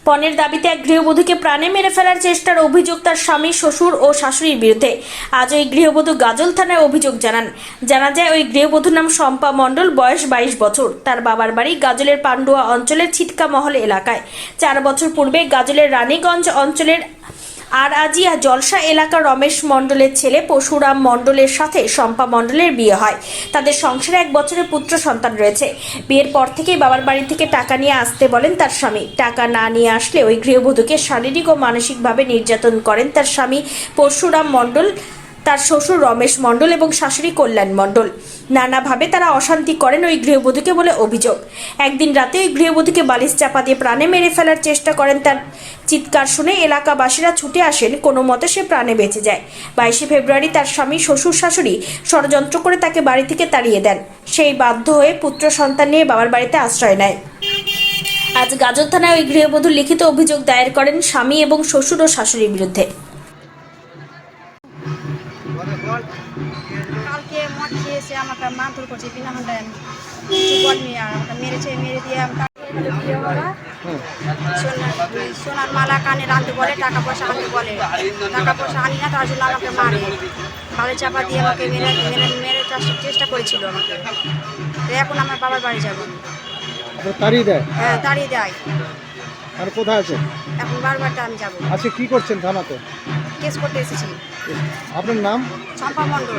পণের দাবিতে এক গৃহবধূকে প্রাণে মেরে ফেলার চেষ্টার অভিযোগ তার স্বামী, শ্বশুর ও শাশুড়ির বিরুদ্ধে। আজ ওই গৃহবধূ গাজল থানায় অভিযোগ জানান। জানা যায় ওই গৃহবধূর নাম শম্পা মণ্ডল, বয়স 22 বছর। তার বাবার বাড়ি গাজলের পান্ডুয়া অঞ্চলের ছিটকা মহল এলাকায়। 4 বছর পূর্বে গাজলের রানীগঞ্জ অঞ্চলের আর আজিয়া জলসা এলাকার রমেশ মণ্ডলের ছেলে পরশুরাম মণ্ডলের সাথে শম্পা মণ্ডলের বিয়ে হয়। তাদের সংসারে 1 বছরের পুত্র সন্তান রয়েছে। বিয়ের পর থেকেই বাবার বাড়ি থেকে টাকা নিয়ে আসতে বলেন তার স্বামী। টাকা না নিয়ে আসলে ওই গৃহবধূকে শারীরিক ও মানসিকভাবে নির্যাতন করেন তার স্বামী পরশুরাম মণ্ডল, তার শ্বশুর রমেশ মণ্ডল এবং শাশুড়ি কল্যাণ মণ্ডল। নানাভাবে তারা অশান্তি করেন ওই গৃহবধূকে বলে অভিযোগ। একদিন রাতে ওই গৃহবধূকে বালিশ চাপা দিয়ে প্রাণে মেরে ফেলার চেষ্টা করেন। তার চিৎকার শুনে এলাকাবাসীরা ছুটে আসেন। কোনো মতে সে প্রাণে বেঁচে যায়। 22 ফেব্রুয়ারি তার স্বামী, শ্বশুর, শাশুড়ি ষড়যন্ত্র করে তাকে বাড়ি থেকে তাড়িয়ে দেন। সেই বাধ্য হয়ে পুত্র সন্তান নিয়ে বাবার বাড়িতে আশ্রয় নেয়। আজ গাজল থানায় ওই গৃহবধূ লিখিত অভিযোগ দায়ের করেন স্বামী এবং শ্বশুর ও শাশুড়ির বিরুদ্ধে। কালকে মদ খেয়ে এসে আমাকে মারধর করছে, বিনা ঘন্টায় কিছু বলনি, আর আমাকে মেরে দিয়ে সোনার মালা কানে আনতে বলে, টাকা পয়সা আনতে বলে। টাকা পয়সা আনি না, তার জন্য আমাকে মারে, বাড়ি চাপা দিয়ে আমাকে মেরে চেষ্টা করেছিল আমাকে। তো এখন আমার বাবার বাড়ি যাবো। তাড়িয়ে দেয়? হ্যাঁ, তাড়িয়ে দেয়। আর কোথায় আছে এখন বারবারটা আমি যাবো। আজকে কি করছেন থানাতে? কেস করতে এসেছি। আপনার নাম? শম্পা মণ্ডল।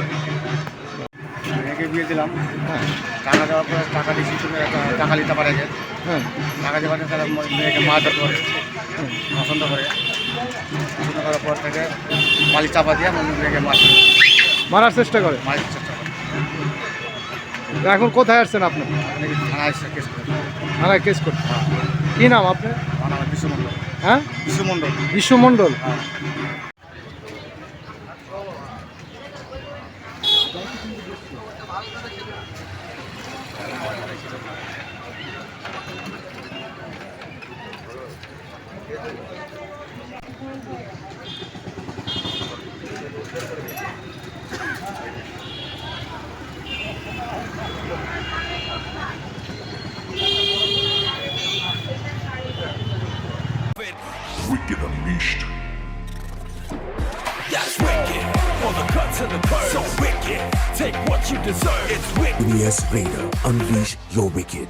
মেয়েকে বিয়ে দিলাম, হ্যাঁ টাকা দেওয়ার পরে টাকা দিচ্ছি, তুমি টাকা নিতে পারে যে হ্যাঁ টাকা দেওয়ার তারা মেয়েকে মারধর করে, পছন্দ করে। পছন্দ করার পর থেকে বালি চাপা দিয়ে মেয়েকে মারার চেষ্টা করে। মারার চেষ্টা করে। তো এখন কোথায় আসছেন আপনি? নাকি থানায় এসে কেস করে। থানায় কেস করতে? কি নাম আপনার? আমার নাম বিশ্বমণ্ডল। হ্যাঁ, বিশ্বমণ্ডল। বিশ্বমণ্ডল। হ্যাঁ। Wicked Unleashed. That's wicked. For the cut to the curve. So wicked. Take what you deserve. It's wicked. EBS Raider. Unleash your wicked.